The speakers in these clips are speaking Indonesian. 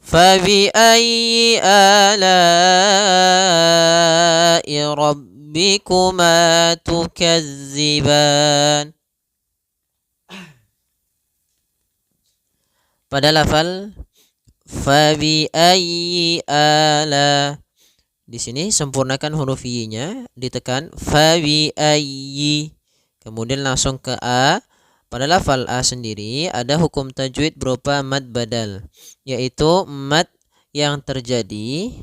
فبأي آلاء ربكما تكذبان. Pada lafal fabi'ayyi ala, di sini sempurnakan huruf y-nya, ditekan fabi'ayyi, kemudian langsung ke a. Pada lafal a sendiri ada hukum tajwid berupa mad badal, yaitu mad yang terjadi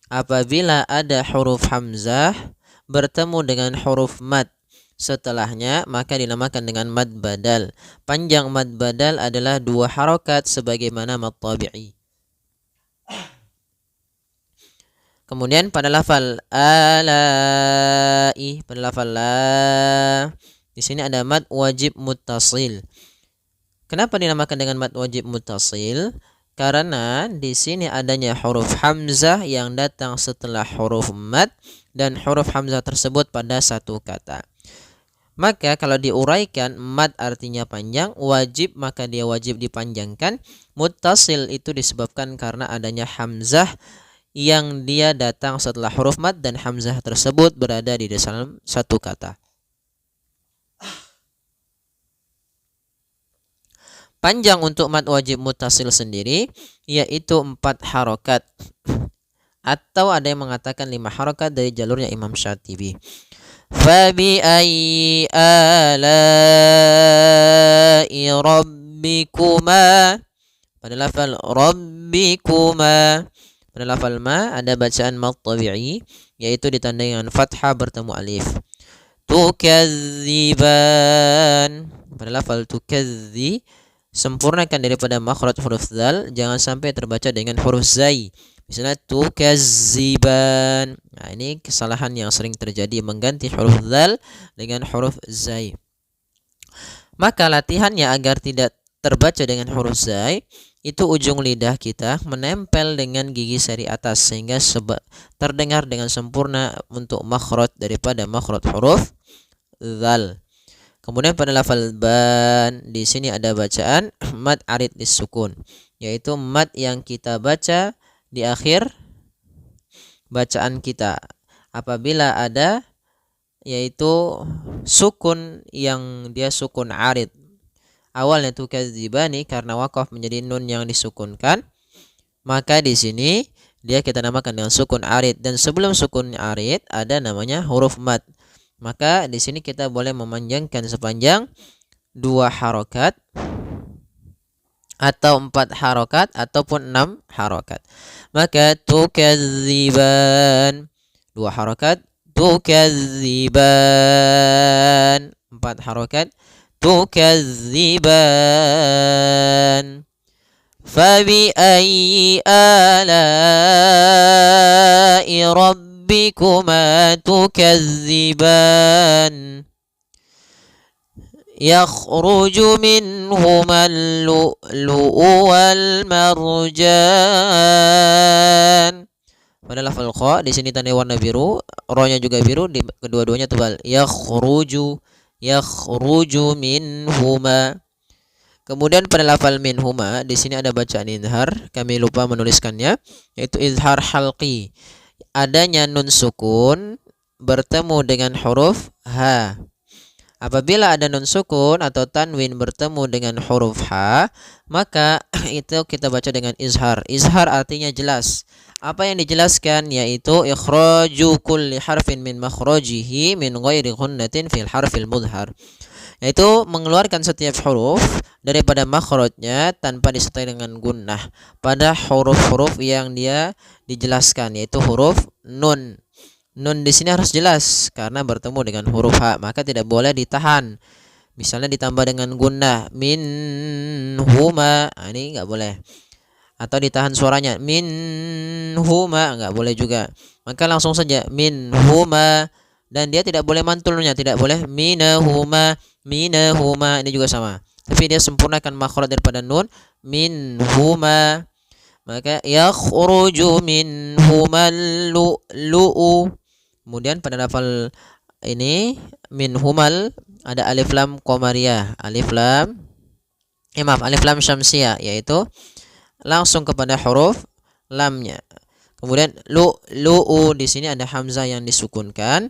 apabila ada huruf hamzah bertemu dengan huruf mad setelahnya, maka dinamakan dengan mad badal. Panjang mad badal adalah 2 harokat sebagaimana mad tabi'i. Kemudian pada lafal alai, pada lafal la, di sini ada mad wajib muttasil. Kenapa dinamakan dengan mad wajib muttasil? Karena di sini adanya huruf hamzah yang datang setelah huruf mad dan huruf hamzah tersebut pada satu kata. Maka kalau diuraikan, mad artinya panjang, wajib maka dia wajib dipanjangkan. Muttasil itu disebabkan karena adanya hamzah yang dia datang setelah huruf mad dan hamzah tersebut berada di dalam satu kata. Panjang untuk mad wajib muttasil sendiri yaitu 4 harokat, atau ada yang mengatakan 5 harokat dari jalurnya Imam Syatibi. Fabi'ayyi ala'i rabbikuma, pada lafal rabbikuma. Pada lafal ma ada bacaan mad tabi'i, yaitu ditandai dengan fathah bertemu alif. Tukadziban, pada lafal tukadzi sempurnakan daripada makhraj huruf zal, jangan sampai terbaca dengan huruf zai. Misalnya tukazziban. Nah, ini kesalahan yang sering terjadi, mengganti huruf zal dengan huruf zai. Maka latihannya agar tidak terbaca dengan huruf zai, itu ujung lidah kita menempel dengan gigi seri atas sehingga terdengar dengan sempurna untuk makhraj daripada makhraj huruf zal. Kemudian pada lafal ban, di sini ada bacaan mad arid disukun, yaitu mad yang kita baca di akhir bacaan kita apabila ada, yaitu sukun yang dia sukun arid. Awalnya tukadzibani karena waqaf menjadi nun yang disukunkan, maka di sini dia kita namakan dengan sukun arid, dan sebelum sukun arid ada namanya huruf mad. Maka di sini kita boleh memanjangkan sepanjang 2 harokat atau 4 harokat ataupun 6 harokat. Maka tukadziban 2 harokat, tukadziban 4 harokat, tukadziban. Fabi'ayyi ala'i rabbikuma tukadziban. Yakhruju minhuma al-lu'lu'u wal marjan. Pada lafal kha di sini tanda warna biru, ro-nya juga biru, di kedua-duanya tebal. Yakhruju minhuma. Kemudian pada lafal minhuma di sini ada bacaan izhar, kami lupa menuliskannya, yaitu izhar halqi. Adanya nun sukun bertemu dengan huruf ha. Apabila ada nun sukun atau tanwin bertemu dengan huruf ha, maka itu kita baca dengan izhar. Izhar artinya jelas. Apa yang dijelaskan yaitu ikhraju kulli harfin min makhrajihi min ghairi ghunnatin fil harfil mudhar. Yaitu mengeluarkan setiap huruf daripada makhrajnya tanpa disertai dengan gunnah pada huruf-huruf yang dia dijelaskan, yaitu huruf nun. Nun di sini harus jelas karena bertemu dengan huruf ha, maka tidak boleh ditahan. Misalnya ditambah dengan gunnah min huma, ini enggak boleh. Atau ditahan suaranya min huma, enggak boleh juga. Maka langsung saja min huma, dan dia tidak boleh mantulnya, tidak boleh minahuma, ini juga sama. Tapi dia sempurnakan makhraj daripada nun min huma. Maka yakhruju min humal lu'lu'u. Kemudian pada lafal ini min humal ada alif lam qamariyah, alif lam syamsiyah, yaitu langsung kepada huruf lamnya. Kemudian lu'u di sini ada hamzah yang disukunkan,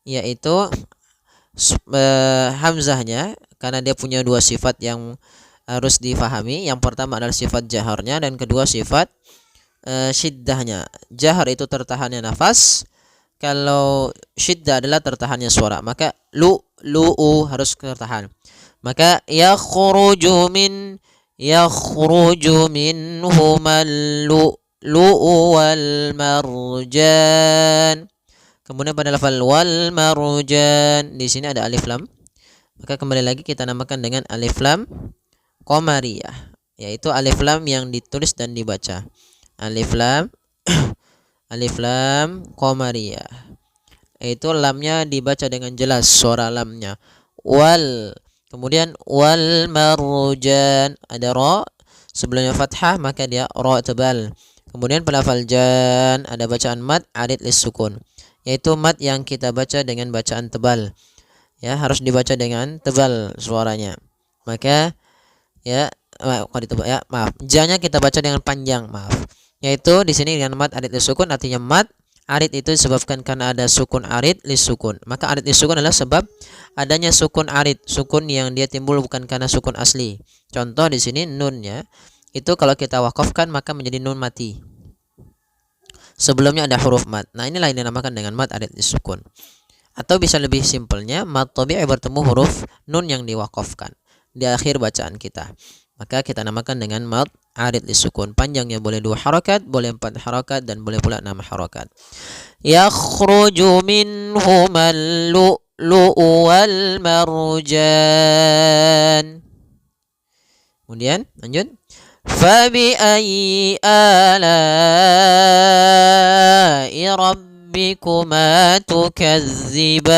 yaitu hamzahnya karena dia punya dua sifat yang harus difahami. Yang pertama adalah sifat jaharnya dan kedua sifat syiddahnya. Jahar itu tertahannya nafas, kalau syiddah adalah tertahannya suara. Maka lu'u harus tertahan. Maka yakhruju minhumal lu'u wal marjan. Kemudian pada lafal wal marjan di sini ada alif lam. Maka kembali lagi kita namakan dengan alif lam qamariyah, yaitu alif lam yang ditulis dan dibaca. Alif lam alif lam qamariyah, yaitu lamnya dibaca dengan jelas suara lamnya. Wal, kemudian wal marjan ada ra sebelumnya fathah, maka dia ra tebal. Kemudian pada lafal jan ada bacaan mad arid lis sukun, yaitu mad yang kita baca dengan bacaan tebal. Ya, harus dibaca dengan tebal suaranya. Maka maaf, janya kita baca dengan panjang, maaf. Yaitu di sini dengan mad arid lis sukun, artinya mad arid itu disebabkan karena ada sukun arid lis sukun. Maka arid lis sukun adalah sebab adanya sukun arid, sukun yang dia timbul bukan karena sukun asli. Contoh di sini nunnya itu kalau kita wakafkan maka menjadi nun mati. Sebelumnya ada huruf mad. Nah, inilah yang dinamakan dengan mad arid lis sukun. Atau bisa lebih simpelnya mad tabi'i bertemu huruf nun yang diwakafkan di akhir bacaan kita. Maka kita namakan dengan mad arid lis sukun. Panjangnya boleh 2 harakat, boleh 4 harakat, dan boleh pula 6 harakat. Yakhruju minhumal lu'lu'u wal marjan. Kemudian lanjut. Fabi ayyi ala'i rabbikuma tukadziban.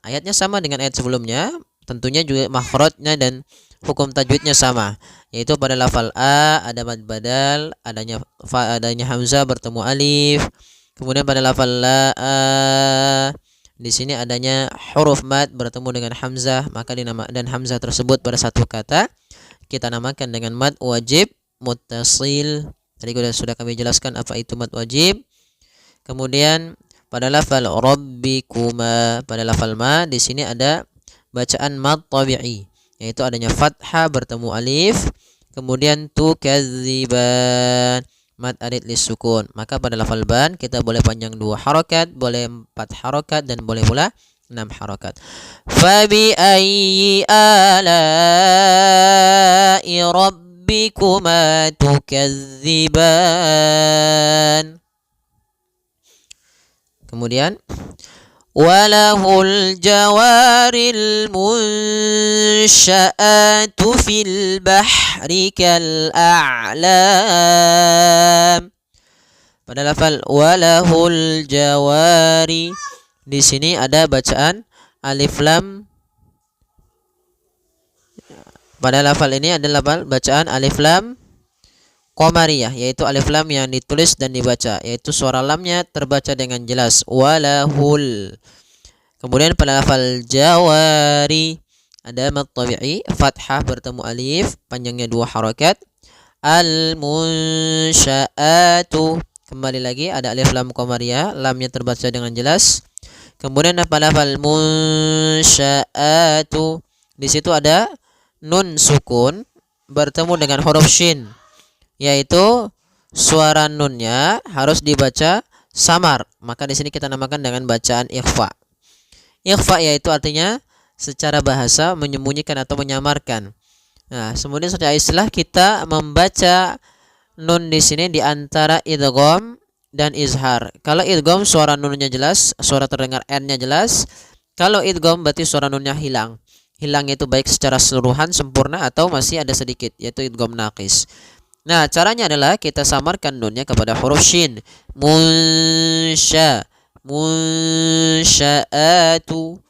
Ayatnya sama dengan ayat sebelumnya, tentunya juga makhrajnya dan hukum tajwidnya sama, yaitu pada lafal a ada mad badal, adanya hamzah bertemu alif. Kemudian pada lafal la di sini adanya huruf mad bertemu dengan hamzah, maka dan hamzah tersebut pada satu kata kita namakan dengan mad wajib muttasil. Tadi sudah kami jelaskan apa itu mad wajib. Kemudian pada lafal rabbikuma, pada lafal ma di sini ada bacaan mad tabi'i, yaitu adanya fathah bertemu alif. Kemudian tukadziban, mad arid lis sukun. Maka pada lafal ban kita boleh panjang 2 harakat, boleh 4 harakat, dan boleh pula 6 harakat. Fabi ayyi ala'i rabbikuma tukadziban. Kemudian walahul jawaril munsya'atu fil bahri kal a'lam. Pada lafal walahul jawari di sini ada bacaan alif lam. Pada lafal ini adalah bacaan alif lam qamariyah, yaitu alif lam yang ditulis dan dibaca, yaitu suara lamnya terbaca dengan jelas walahul. Kemudian pada lafal jawari ada mad tabi'i, fathah bertemu alif, panjangnya 2 harakat. Al munsya'atu, kembali lagi ada alif lam qamariyah, lamnya terbaca dengan jelas. Kemudian pada lafal munsya'atu di situ ada nun sukun bertemu dengan huruf shin, yaitu suara nunnya harus dibaca samar. Maka di sini kita namakan dengan bacaan ikhfa. Ikhfa yaitu artinya secara bahasa menyembunyikan atau menyamarkan. Nah, kemudian secara istilah kita membaca nun di sini di antara idgham dan izhar. Kalau idgham suara nunnya jelas, suara terdengar n-nya jelas. Kalau idgham berarti suara nunnya hilang. Hilang itu baik secara keseluruhan sempurna atau masih ada sedikit, yaitu idgham naqis. Nah, caranya adalah kita samarkan nunnya kepada huruf shin. Munsya'atu.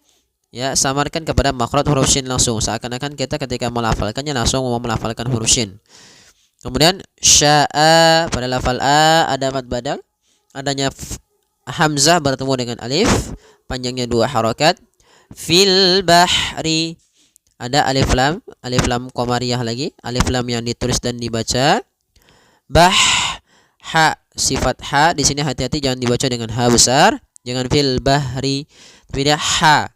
Ya, samarkan kepada makhraj huruf shin langsung. Seakan-akan kita ketika melafalkannya langsung mau melafalkan huruf shin. Kemudian sya'a, pada lafal a ada mad badal, adanya hamzah bertemu dengan alif, panjangnya 2 harakat. Fil bahri ada alif lam qamariyah lagi, alif lam yang ditulis dan dibaca. Bah, ha, sifat ha di sini hati-hati jangan dibaca dengan ha besar, jangan fil bahri, tapi dia ha,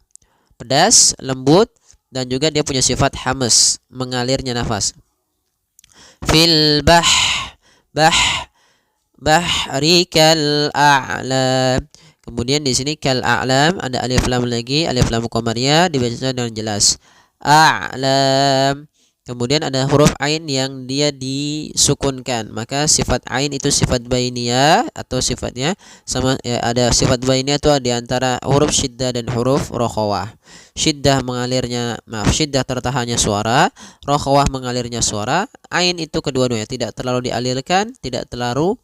pedas, lembut, dan juga dia punya sifat hamas, mengalirnya nafas. Fil bah, bahri kal a'lam. Kemudian di sini kal a'lam ada alif lam lagi, alif lam qamariyah dibaca dengan jelas. A'lam. Kemudian ada huruf ain yang dia disukunkan. Maka sifat ain itu sifat bainiyah atau sifatnya sama ya, ada sifat bainiyah itu di antara huruf syiddah dan huruf rokhawah. Syiddah syiddah tertahannya suara, rokhawah mengalirnya suara. Ain itu kedua-duanya tidak terlalu dialirkan, tidak terlalu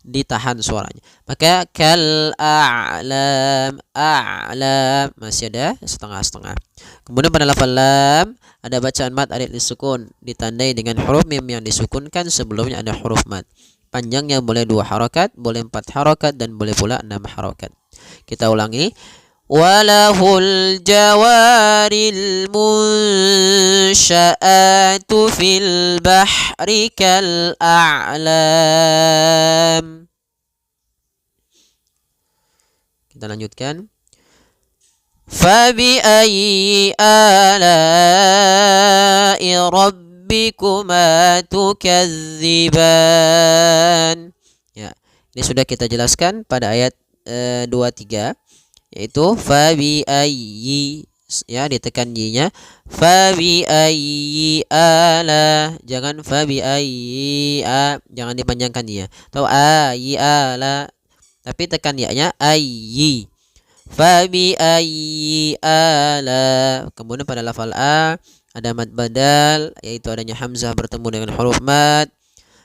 ditahan suaranya. Maka kal a'lam, a'lam masih ada setengah-setengah. Kemudian pada lafal lam ada bacaan mat alif disukun ditandai dengan huruf mim yang disukunkan sebelumnya ada huruf mat. Panjangnya boleh 2 harokat, boleh 4 harokat, dan boleh pula 6 harokat. Kita ulangi. Walahul jawaril munsya'atu fil bahri kal a'lam. Kita lanjutkan. Fabi'ayyi ala'i rabbikuma tukadziban. Ya, ini sudah kita jelaskan pada ayat 23, yaitu fabi'ayyi, ya ditekan y-nya, fabi'ayyi ala, jangan fabi'ayyi a, jangan dipanjangkan dia, atau ayyi ala, tapi tekan ya-nya ayyi. Fabi ayyi ala. Kemudian pada lafal a ada mad badal, yaitu adanya hamzah bertemu dengan huruf mad.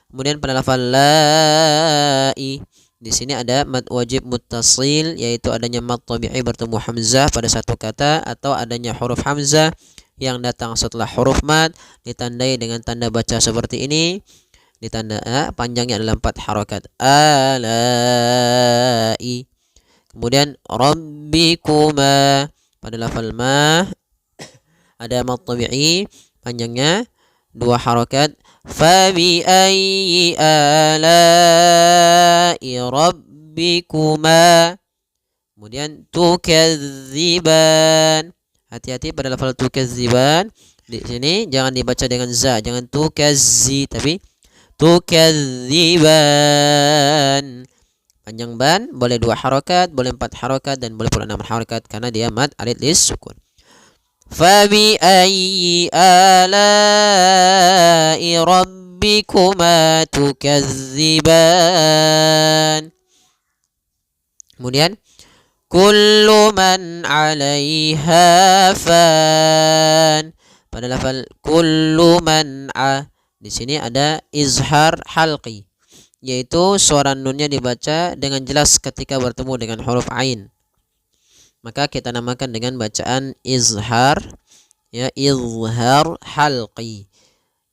Kemudian pada lafal la'i di sini ada mad wajib muttasil, yaitu adanya mad tabi'i bertemu hamzah pada satu kata, atau adanya huruf hamzah yang datang setelah huruf mad ditandai dengan tanda baca seperti ini. Ditanda panjangnya adalah 4 harokat. Ala'i. Kemudian rabbikuma pada lafal ma ada mad tabi'i panjangnya 2 harokat. Fabi ayyi ala'i rabbikuma. Kemudian tukadziban. Hati-hati pada lafal tukadziban. Di sini jangan dibaca dengan za, jangan tukazzi, tapi tukadziban. Panjang ban boleh 2 harokat, boleh 4 harokat, dan boleh pula 6 harokat karena dia mad alif lis sukun. Fabi ayyi ala'i rabbikuma tukadziban. Kemudian kullu man 'alaiha fan. Pada lafal kullu man di sini ada izhar halqi, yaitu suara nunnya dibaca dengan jelas ketika bertemu dengan huruf ain. Maka kita namakan dengan bacaan izhar, ya, izhar halqi.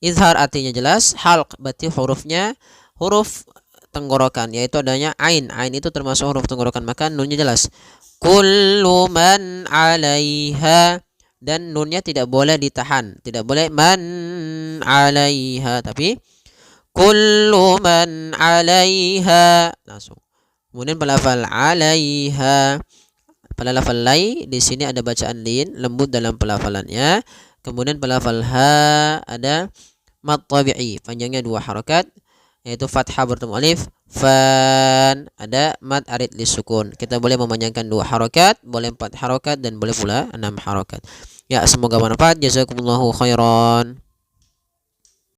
Izhar artinya jelas, halq berarti hurufnya huruf tenggorokan, yaitu adanya ain. Ain itu termasuk huruf tenggorokan, maka nunnya jelas. Kullu man 'alaiha, dan nunnya tidak boleh ditahan, tidak boleh man 'alaiha, tapi kullu man 'alaiha langsung. Kemudian pada lafal 'alaiha, pada lafal lai di sini ada bacaan lin, lembut dalam pelafalannya. Kemudian pada lafal ha ada mad tabi'i, panjangnya 2 harokat, yaitu fathah bertemu alif. Fan ada mad arid lisukun. Kita boleh memanjangkan 2 harokat, boleh 4 harokat, dan boleh pula 6 harokat. Ya, semoga bermanfaat. Jazakumullahu khairan.